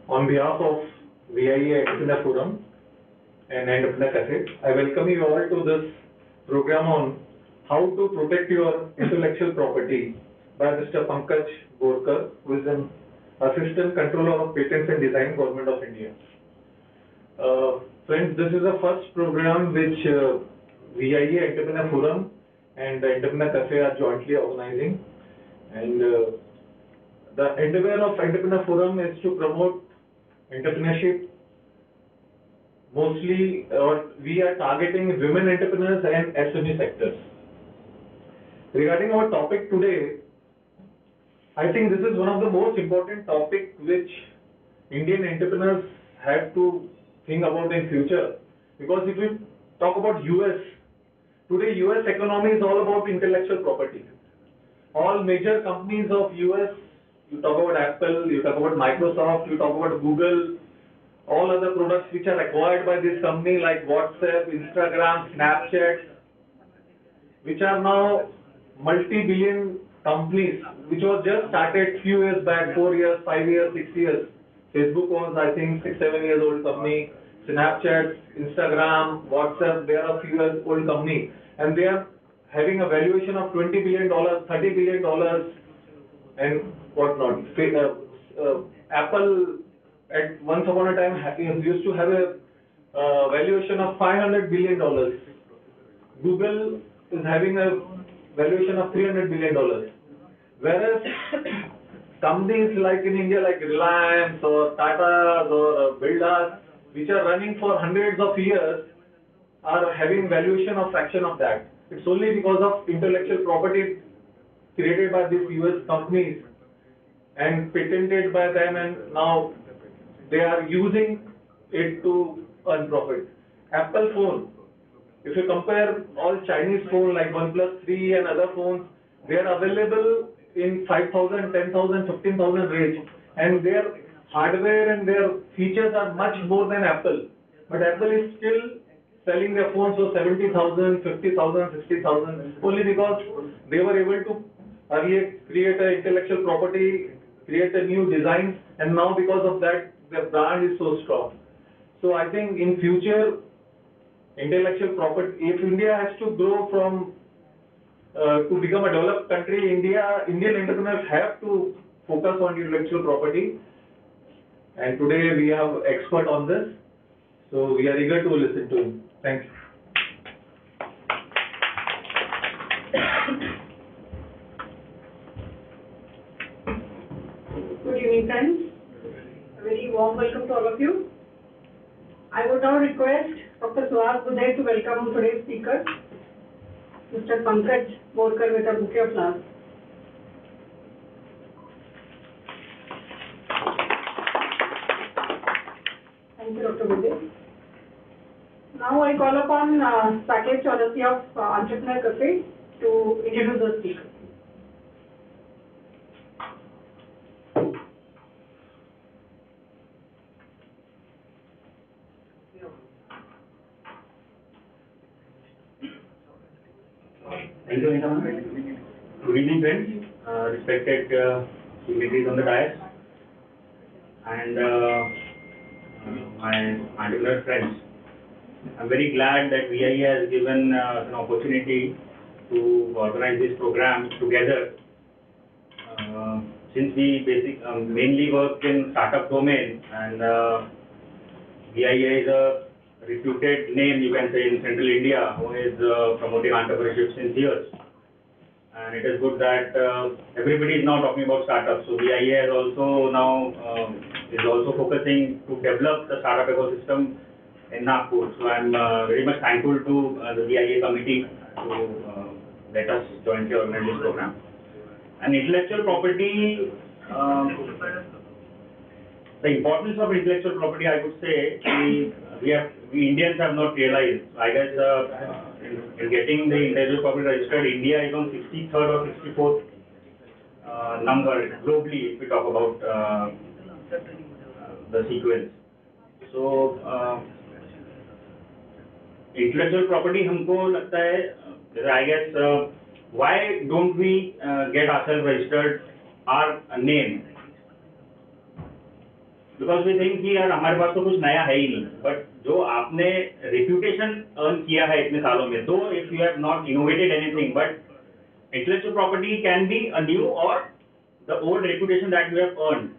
On behalf of VIA Entrepreneur Forum and Entrepreneur Cafe, I welcome you all to this program on how to protect your intellectual property by Mr. Pankaj Borkar, who is an Assistant Controller of Patents and Design, Government of India. Friends, this is the first program which VIA Entrepreneur Forum and the Entrepreneur Cafe are jointly organizing, and the endeavor of Entrepreneur Forum is to promote entrepreneurship. Mostly, we are targeting women entrepreneurs and SME sectors. Regarding our topic today, I think this is one of the most important topics which Indian entrepreneurs have to think about in future. Because if we talk about US, today US economy is all about intellectual property. All major companies of US, you talk about Apple, you talk about Microsoft, you talk about Google, all other products which are acquired by this company like WhatsApp, Instagram, Snapchat, which are now multi-billion companies, which was just started few years back, 4 years, 5 years, 6 years. Facebook was, I think, 6-7 years old company. Snapchat, Instagram, WhatsApp, they are a few years old company, and they are having a valuation of $20 billion, $30 billion, and whatnot. Apple at once upon a time used to have a valuation of $500 billion. Google is having a valuation of $300 billion. Whereas companies like in India, like Reliance or Tata or Birlas, which are running for hundreds of years, are having valuation of fraction of that. It's only because of intellectual property created by these US companies and patented by them, and now they are using it to earn profit. Apple phone, if you compare all Chinese phone like OnePlus 3 and other phones, they are available in 5,000, 10,000, 15,000 range, and their hardware and their features are much more than Apple. But Apple is still selling their phones for 70,000, 50,000, 60,000 only because they were able to earlier create an intellectual property, create a new design, and now because of that, their brand is so strong. So I think in future, intellectual property, if India has to grow from to become a developed country, Indian entrepreneurs have to focus on intellectual property. And today we have expert on this, so we are eager to listen to him. Thank you. Good evening, friends. A very warm welcome to all of you. I would now request Dr. Suhas Budhe to welcome today's speaker, Mr. Pankaj Borkar, with a bouquet of flowers. Thank you, Dr. Budhe. Now I call upon Saket Chaudhary of Entrepreneur Cafe to introduce the speaker. Thank you, Vinamana. Good evening, friends, respected dignitaries on the dais, and my entrepreneur friends. I'm very glad that VIA has given us an opportunity to organize this program together. Since we mainly work in startup domain, and VIA is a reputed name, you can say, in Central India, who is promoting entrepreneurship since years. And it is good that everybody is now talking about startups. So VIA has also now is also focusing to develop the startup ecosystem in Nagpur. So I'm very much thankful to the BIA committee to let us jointly organize this program. And intellectual property, the importance of intellectual property, I would say, we Indians have not realized. I guess in getting the intellectual property registered, India is on 63rd or 64th number globally if we talk about the sequence. So intellectual property हमको लगता है, I guess, why don't we get ourselves registered our name? Because we think कि यार हमारे पास तो कुछ नया है ही नहीं, but जो आपने reputation earn किया है इतने सालों में, though if you have not innovated anything, but intellectual property can be a new or the old reputation that you have earned.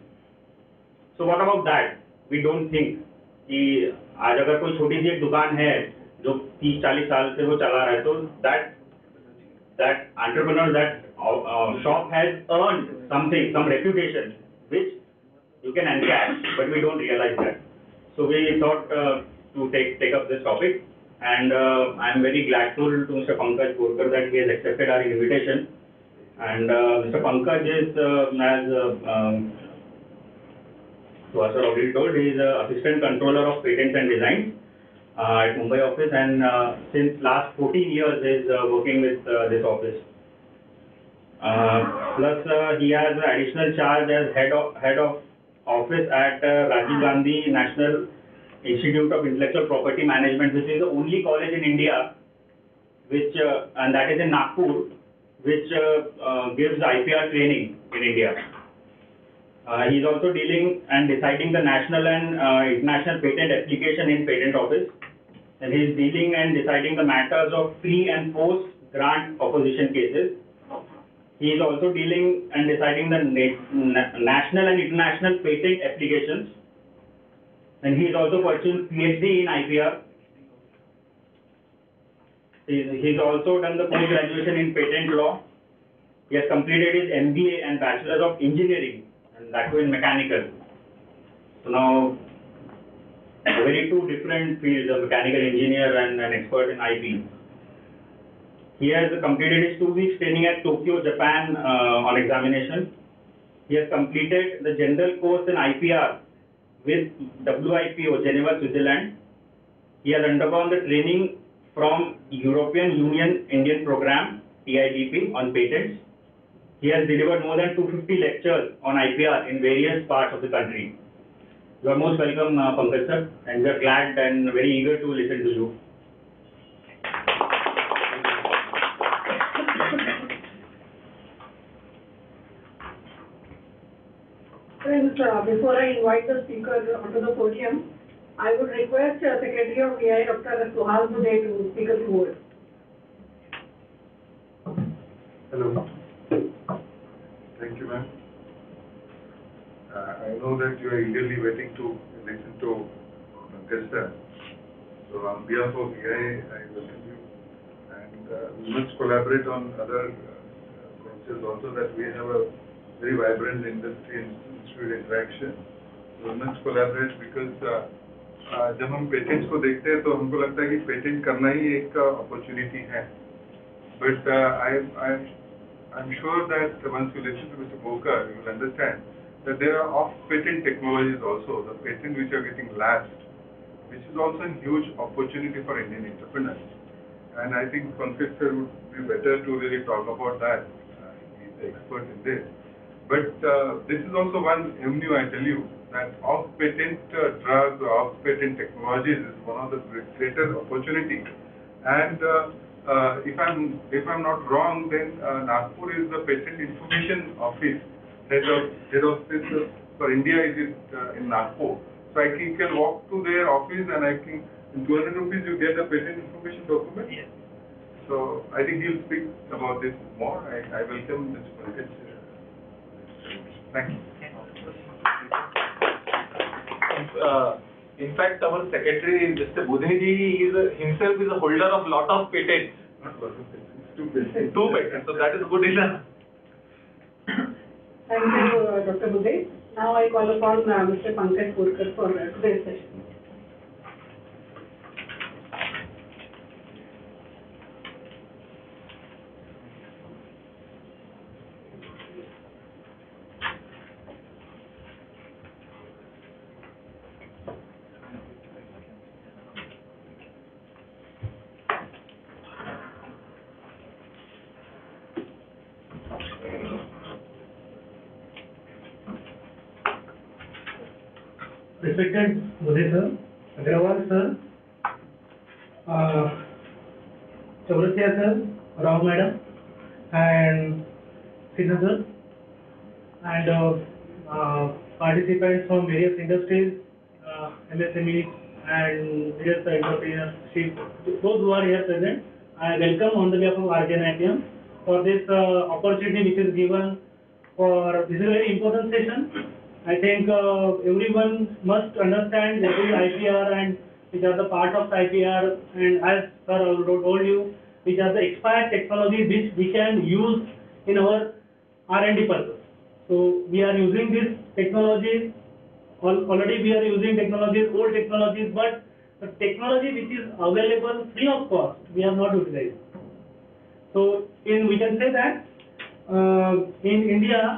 So what about that? We don't think कि आज अगर कोई छोटी सी एक दुकान है जो 30-40 साल से वो चला रहा है, तो that entrepreneur, that shop has earned something, some reputation, which you can encash, but we don't realize that. So we thought to take up this topic, and I am very grateful to Mr. Pankaj Borkar that he has accepted our invitation. And Mr. Pankaj is, as Sir already told, he is Assistant Controller of Patents and Designs at Mumbai office, and since last 14 years is working with this office. Plus he has an additional charge as head of office at Rajiv Gandhi National Institute of Intellectual Property Management, which is the only college in India which and that is in Nagpur, which gives IPR training in India. He is also dealing and deciding the national and international patent application in patent office, and he is dealing and deciding the matters of pre and post grant opposition cases. He is also dealing and deciding the national and international patent applications, and he is also pursuing PhD in IPR. He has also done the post-graduation in patent law. He has completed his MBA and Bachelor of Engineering, and that too in mechanical. So now, very two different fields, a mechanical engineer and an expert in IP. He has completed his 2 weeks training at Tokyo, Japan on examination. He has completed the general course in IPR with WIPO, Geneva, Switzerland. He has undergone the training from European Union Indian Program, EIDP, on patents. He has delivered more than 250 lectures on IPR in various parts of the country. You are most welcome, Pankaj sir, and we are glad and very eager to listen to you. Friends, before I invite the speaker onto the podium, I would request Secretary of VI, Dr. Suhas Budhe, to speak a few words. Hello. Thank you, ma'am. I know that you are eagerly waiting to listen to Pankaj. So on behalf of VI, I welcome you. And we must collaborate on other ventures also, that we have a very vibrant industry and institute interaction. We must collaborate because जब हम patents को देखते हैं तो हमको लगता है कि पेटेंट करना ही एक अपॉर्चुनिटी है. But I'm sure that once you listen to Mr. Borkar, you will understand that there are off-patent technologies also, the patents which are getting lapsed, which is also a huge opportunity for Indian entrepreneurs. And I think Pankaj sir would be better to really talk about that. He's the expert in this. But this is also one avenue, I tell you, that off-patent drugs or off-patent technologies is one of the greater opportunities. And if I'm not wrong, then Nagpur is the Patent Information Office. Head office for India is in Nagpur. So I can walk to their office and I can, in 200 rupees you get the patent information document. Yes. So I think he'll speak about this more. I welcome Mr. Pankaj. Thank you. In fact, our secretary, Mr. Budheji, himself is a holder of lot of patents. Not lot of patents, 2 patents. 2 patents, so that is good enough. Thank you, Dr. Budhe. Now I I call upon Mr. Pankaj Borkar for today's session. Respected Modi sir, Agrawal sir, Chaurasia sir, Rao madam, and Sinha sir, and participants from various industries, MSMEs, and various entrepreneurship. Those who are here present, I welcome on the behalf of RJN IPM for this opportunity which is given for this is a very important session. I think everyone must understand what is IPR and which are the part of IPR, and as sir told you, which are the expired technologies which we can use in our R&D purpose. So we are using these technologies, already we are using technologies, old technologies, but the technology which is available free of cost, we have not utilized. So we can say that in India,